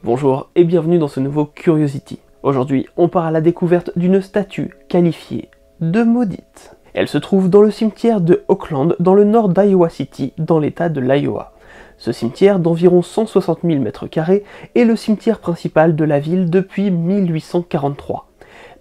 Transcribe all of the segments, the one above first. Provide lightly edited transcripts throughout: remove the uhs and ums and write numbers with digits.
Bonjour et bienvenue dans ce nouveau Curiosity. Aujourd'hui, on part à la découverte d'une statue qualifiée de maudite. Elle se trouve dans le cimetière de Oakland, dans le nord d'Iowa City, dans l'état de l'Iowa. Ce cimetière d'environ 160 000 m² est le cimetière principal de la ville depuis 1843.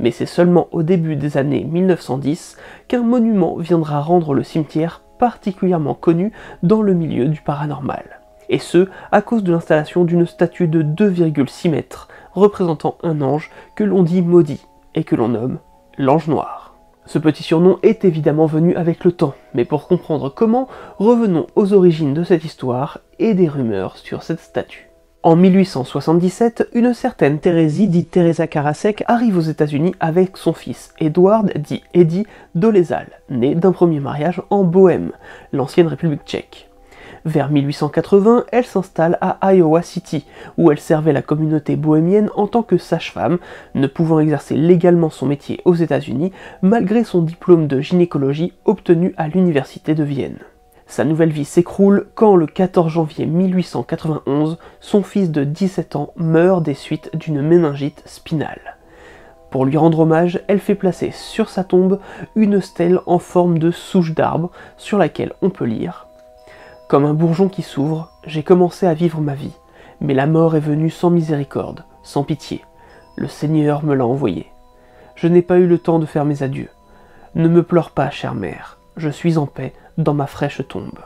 Mais c'est seulement au début des années 1910 qu'un monument viendra rendre le cimetière particulièrement connu dans le milieu du paranormal. Et ce, à cause de l'installation d'une statue de 2,6 mètres, représentant un ange que l'on dit maudit, et que l'on nomme l'ange noir. Ce petit surnom est évidemment venu avec le temps, mais pour comprendre comment, revenons aux origines de cette histoire et des rumeurs sur cette statue. En 1877, une certaine Thérèse dite Teresa Karasek arrive aux États-Unis avec son fils Edward dit Eddie Dolezal, né d'un premier mariage en Bohême, l'ancienne République tchèque. Vers 1880, elle s'installe à Iowa City, où elle servait la communauté bohémienne en tant que sage-femme, ne pouvant exercer légalement son métier aux États-Unis, malgré son diplôme de gynécologie obtenu à l'université de Vienne. Sa nouvelle vie s'écroule quand, le 14 janvier 1891, son fils de 17 ans meurt des suites d'une méningite spinale. Pour lui rendre hommage, elle fait placer sur sa tombe une stèle en forme de souche d'arbre, sur laquelle on peut lire: comme un bourgeon qui s'ouvre, j'ai commencé à vivre ma vie, mais la mort est venue sans miséricorde, sans pitié. Le Seigneur me l'a envoyé. Je n'ai pas eu le temps de faire mes adieux. Ne me pleure pas, chère mère, je suis en paix dans ma fraîche tombe.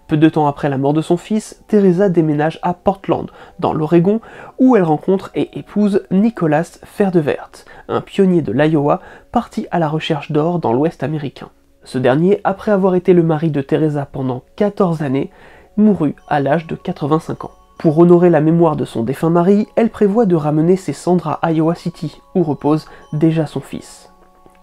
Peu de temps après la mort de son fils, Teresa déménage à Portland, dans l'Oregon, où elle rencontre et épouse Nicholas Ferdevert, un pionnier de l'Iowa parti à la recherche d'or dans l'Ouest américain. Ce dernier, après avoir été le mari de Teresa pendant 14 années, mourut à l'âge de 85 ans. Pour honorer la mémoire de son défunt mari, elle prévoit de ramener ses cendres à Iowa City, où repose déjà son fils.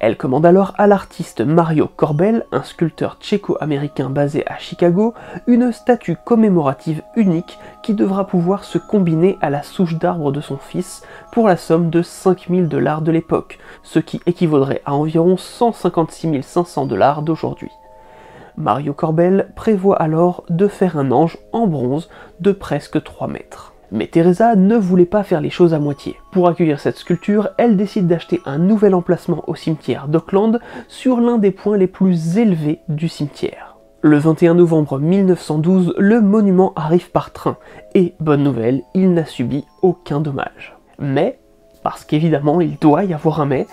Elle commande alors à l'artiste Mario Corbel, un sculpteur tchéco-américain basé à Chicago, une statue commémorative unique qui devra pouvoir se combiner à la souche d'arbre de son fils pour la somme de 5 000 $ de l'époque, ce qui équivaudrait à environ 156 500 $ d'aujourd'hui. Mario Corbel prévoit alors de faire un ange en bronze de presque 3 mètres. Mais Teresa ne voulait pas faire les choses à moitié. Pour accueillir cette sculpture, elle décide d'acheter un nouvel emplacement au cimetière d'Oakland, sur l'un des points les plus élevés du cimetière. Le 21 novembre 1912, le monument arrive par train, et, bonne nouvelle, il n'a subi aucun dommage. Mais, parce qu'évidemment il doit y avoir un mais,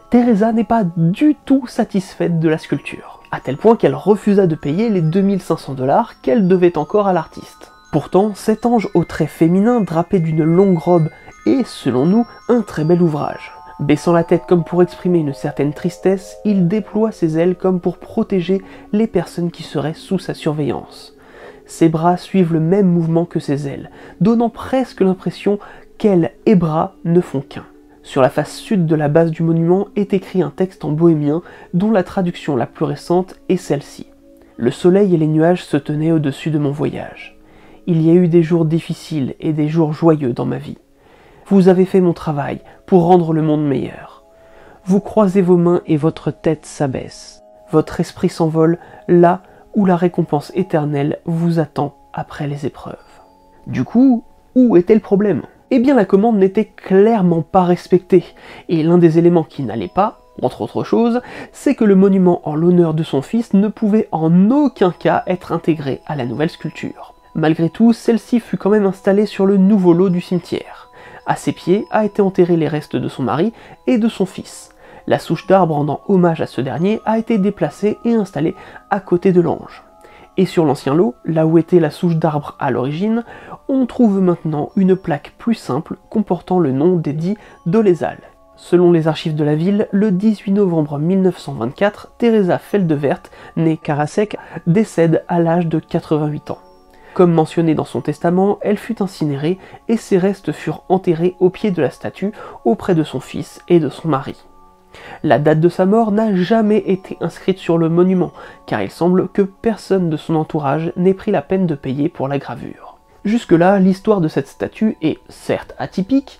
Teresa n'est pas du tout satisfaite de la sculpture, à tel point qu'elle refusa de payer les 2500 $ qu'elle devait encore à l'artiste. Pourtant, cet ange aux traits féminins, drapé d'une longue robe, est, selon nous, un très bel ouvrage. Baissant la tête comme pour exprimer une certaine tristesse, il déploie ses ailes comme pour protéger les personnes qui seraient sous sa surveillance. Ses bras suivent le même mouvement que ses ailes, donnant presque l'impression qu'ailes et bras ne font qu'un. Sur la face sud de la base du monument est écrit un texte en bohémien, dont la traduction la plus récente est celle-ci. Le soleil et les nuages se tenaient au-dessus de mon voyage. Il y a eu des jours difficiles et des jours joyeux dans ma vie. Vous avez fait mon travail pour rendre le monde meilleur. Vous croisez vos mains et votre tête s'abaisse. Votre esprit s'envole là où la récompense éternelle vous attend après les épreuves. Du coup, où était le problème ? Eh bien, la commande n'était clairement pas respectée, et l'un des éléments qui n'allait pas, entre autres choses, c'est que le monument en l'honneur de son fils ne pouvait en aucun cas être intégré à la nouvelle sculpture. Malgré tout, celle-ci fut quand même installée sur le nouveau lot du cimetière. À ses pieds a été enterré les restes de son mari et de son fils. La souche d'arbre rendant hommage à ce dernier a été déplacée et installée à côté de l'ange. Et sur l'ancien lot, là où était la souche d'arbre à l'origine, on trouve maintenant une plaque plus simple comportant le nom d'Eddie Dolezal. Selon les archives de la ville, le 18 novembre 1924, Teresa Ferdevert, née Karasek, décède à l'âge de 88 ans. Comme mentionné dans son testament, elle fut incinérée et ses restes furent enterrés au pied de la statue auprès de son fils et de son mari. La date de sa mort n'a jamais été inscrite sur le monument, car il semble que personne de son entourage n'ait pris la peine de payer pour la gravure. Jusque-là, l'histoire de cette statue est certes atypique,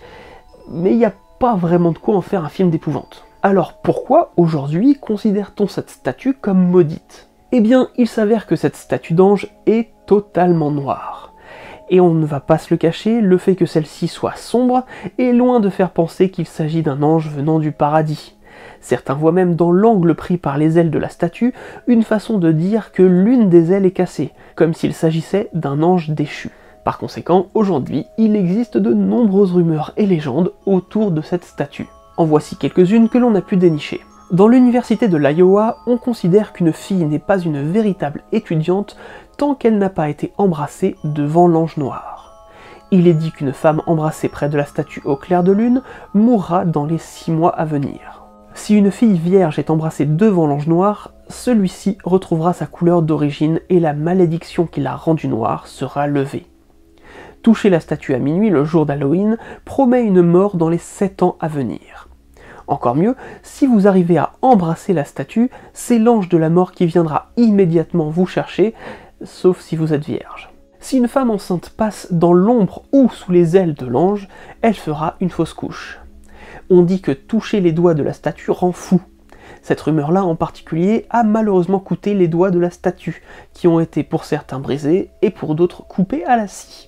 mais il y a pas vraiment de quoi en faire un film d'épouvante. Alors pourquoi aujourd'hui considère-t-on cette statue comme maudite? Eh bien, il s'avère que cette statue d'ange est totalement noire. Et on ne va pas se le cacher, le fait que celle-ci soit sombre est loin de faire penser qu'il s'agit d'un ange venant du paradis. Certains voient même dans l'angle pris par les ailes de la statue une façon de dire que l'une des ailes est cassée, comme s'il s'agissait d'un ange déchu. Par conséquent, aujourd'hui, il existe de nombreuses rumeurs et légendes autour de cette statue. En voici quelques-unes que l'on a pu dénicher. Dans l'université de l'Iowa, on considère qu'une fille n'est pas une véritable étudiante tant qu'elle n'a pas été embrassée devant l'ange noir. Il est dit qu'une femme embrassée près de la statue au clair de lune mourra dans les 6 mois à venir. Si une fille vierge est embrassée devant l'ange noir, celui-ci retrouvera sa couleur d'origine et la malédiction qui l'a rendue noire sera levée. Toucher la statue à minuit le jour d'Halloween promet une mort dans les 7 ans à venir. Encore mieux, si vous arrivez à embrasser la statue, c'est l'ange de la mort qui viendra immédiatement vous chercher, sauf si vous êtes vierge. Si une femme enceinte passe dans l'ombre ou sous les ailes de l'ange, elle fera une fausse couche. On dit que toucher les doigts de la statue rend fou. Cette rumeur-là en particulier a malheureusement coûté les doigts de la statue, qui ont été pour certains brisés et pour d'autres coupés à la scie.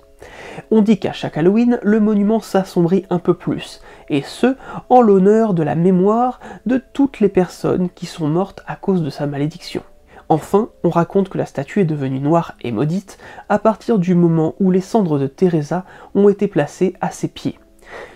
On dit qu'à chaque Halloween, le monument s'assombrit un peu plus, et ce, en l'honneur de la mémoire de toutes les personnes qui sont mortes à cause de sa malédiction. Enfin, on raconte que la statue est devenue noire et maudite à partir du moment où les cendres de Teresa ont été placées à ses pieds.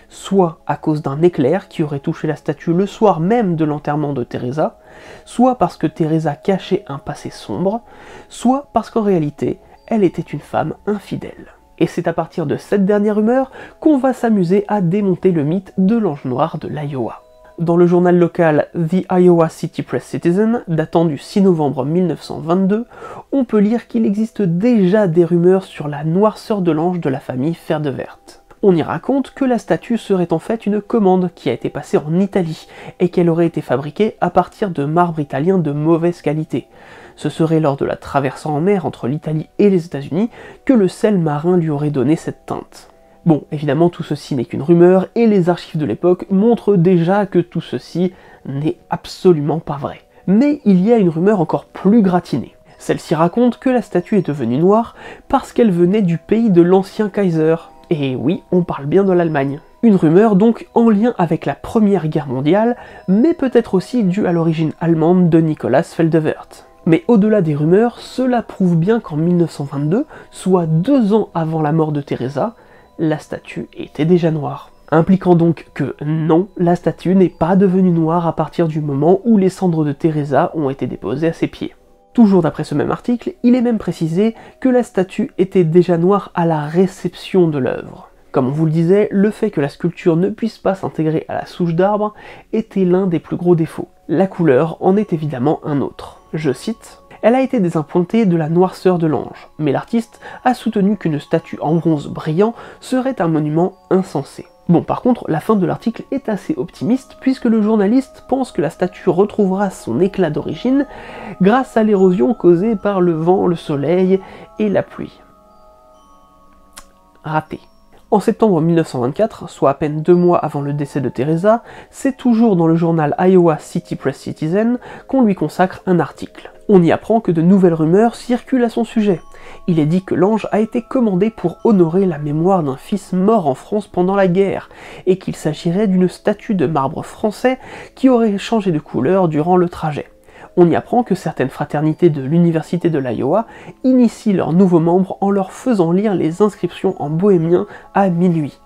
Soit à cause d'un éclair qui aurait touché la statue le soir même de l'enterrement de Teresa, soit parce que Teresa cachait un passé sombre, soit parce qu'en réalité, elle était une femme infidèle. Et c'est à partir de cette dernière rumeur qu'on va s'amuser à démonter le mythe de l'ange noir de l'Iowa. Dans le journal local The Iowa City Press Citizen, datant du 6 novembre 1922, on peut lire qu'il existe déjà des rumeurs sur la noirceur de l'ange de la famille Ferdevert. On y raconte que la statue serait en fait une commande qui a été passée en Italie et qu'elle aurait été fabriquée à partir de marbre italien de mauvaise qualité. Ce serait lors de la traversée en mer entre l'Italie et les États-Unis que le sel marin lui aurait donné cette teinte. Bon, évidemment tout ceci n'est qu'une rumeur et les archives de l'époque montrent déjà que tout ceci n'est absolument pas vrai. Mais il y a une rumeur encore plus gratinée. Celle-ci raconte que la statue est devenue noire parce qu'elle venait du pays de l'ancien Kaiser. Et oui, on parle bien de l'Allemagne. Une rumeur donc en lien avec la Première Guerre mondiale, mais peut-être aussi due à l'origine allemande de Nicolas Feldewert. Mais au-delà des rumeurs, cela prouve bien qu'en 1922, soit 2 ans avant la mort de Teresa, la statue était déjà noire. Impliquant donc que non, la statue n'est pas devenue noire à partir du moment où les cendres de Teresa ont été déposées à ses pieds. Toujours d'après ce même article, il est même précisé que la statue était déjà noire à la réception de l'œuvre. Comme on vous le disait, le fait que la sculpture ne puisse pas s'intégrer à la souche d'arbre était l'un des plus gros défauts. La couleur en est évidemment un autre. Je cite: « Elle a été désappointée de la noirceur de l'ange, mais l'artiste a soutenu qu'une statue en bronze brillant serait un monument insensé. » Bon, par contre, la fin de l'article est assez optimiste puisque le journaliste pense que la statue retrouvera son éclat d'origine grâce à l'érosion causée par le vent, le soleil et la pluie. Raté. En septembre 1924, soit à peine 2 mois avant le décès de Teresa, c'est toujours dans le journal Iowa City Press Citizen qu'on lui consacre un article. On y apprend que de nouvelles rumeurs circulent à son sujet. Il est dit que l'ange a été commandé pour honorer la mémoire d'un fils mort en France pendant la guerre, et qu'il s'agirait d'une statue de marbre français qui aurait changé de couleur durant le trajet. On y apprend que certaines fraternités de l'université de l'Iowa initient leurs nouveaux membres en leur faisant lire les inscriptions en bohémien à minuit.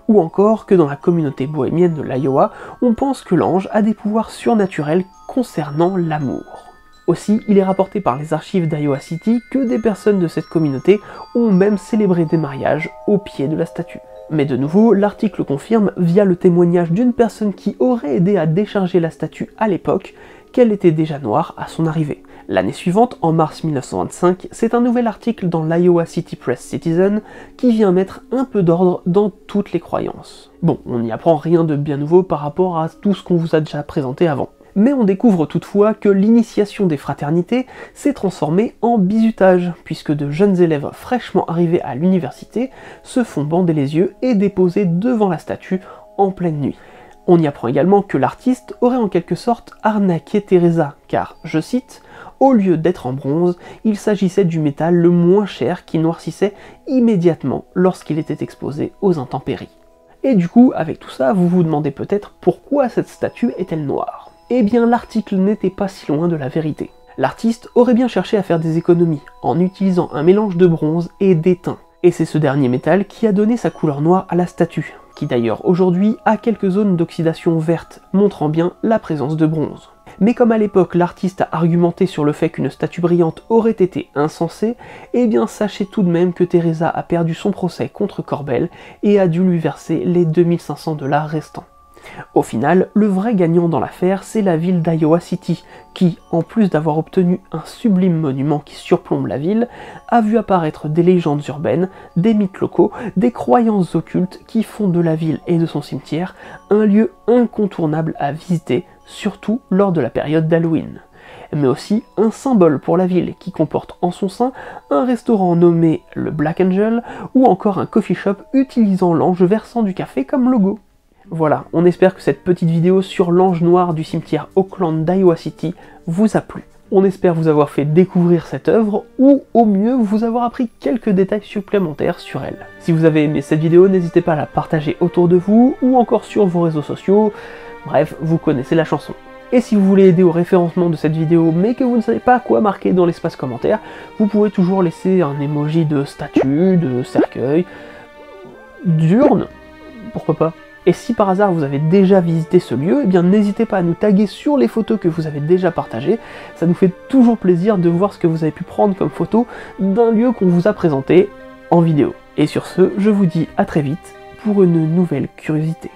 Ou encore que dans la communauté bohémienne de l'Iowa, on pense que l'ange a des pouvoirs surnaturels concernant l'amour. Aussi, il est rapporté par les archives d'Iowa City que des personnes de cette communauté ont même célébré des mariages au pied de la statue. Mais de nouveau, l'article confirme, via le témoignage d'une personne qui aurait aidé à décharger la statue à l'époque, qu'elle était déjà noire à son arrivée. L'année suivante, en mars 1925, c'est un nouvel article dans l'Iowa City Press Citizen qui vient mettre un peu d'ordre dans toutes les croyances. Bon, on n'y apprend rien de bien nouveau par rapport à tout ce qu'on vous a déjà présenté avant. Mais on découvre toutefois que l'initiation des fraternités s'est transformée en bizutage, puisque de jeunes élèves fraîchement arrivés à l'université se font bander les yeux et déposer devant la statue en pleine nuit. On y apprend également que l'artiste aurait en quelque sorte arnaqué Teresa, car, je cite, « Au lieu d'être en bronze, il s'agissait du métal le moins cher qui noircissait immédiatement lorsqu'il était exposé aux intempéries. » Et du coup, avec tout ça, vous vous demandez peut-être pourquoi cette statue est-elle noire. Eh bien, l'article n'était pas si loin de la vérité. L'artiste aurait bien cherché à faire des économies, en utilisant un mélange de bronze et d'étain. Et c'est ce dernier métal qui a donné sa couleur noire à la statue, qui d'ailleurs aujourd'hui a quelques zones d'oxydation verte, montrant bien la présence de bronze. Mais comme à l'époque l'artiste a argumenté sur le fait qu'une statue brillante aurait été insensée, eh bien sachez tout de même que Teresa a perdu son procès contre Corbel et a dû lui verser les 2500 $ restants. Au final, le vrai gagnant dans l'affaire, c'est la ville d'Iowa City, qui, en plus d'avoir obtenu un sublime monument qui surplombe la ville, a vu apparaître des légendes urbaines, des mythes locaux, des croyances occultes qui font de la ville et de son cimetière un lieu incontournable à visiter, surtout lors de la période d'Halloween. Mais aussi un symbole pour la ville qui comporte en son sein un restaurant nommé le Black Angel ou encore un coffee shop utilisant l'ange versant du café comme logo. Voilà, on espère que cette petite vidéo sur l'ange noir du cimetière Oakland d'Iowa City vous a plu. On espère vous avoir fait découvrir cette œuvre, ou au mieux vous avoir appris quelques détails supplémentaires sur elle. Si vous avez aimé cette vidéo, n'hésitez pas à la partager autour de vous, ou encore sur vos réseaux sociaux, bref, vous connaissez la chanson. Et si vous voulez aider au référencement de cette vidéo, mais que vous ne savez pas quoi marquer dans l'espace commentaire, vous pouvez toujours laisser un emoji de statue, de cercueil, d'urne, pourquoi pas. Et si par hasard vous avez déjà visité ce lieu, eh bien n'hésitez pas à nous taguer sur les photos que vous avez déjà partagées, ça nous fait toujours plaisir de voir ce que vous avez pu prendre comme photo d'un lieu qu'on vous a présenté en vidéo. Et sur ce, je vous dis à très vite pour une nouvelle curiosité.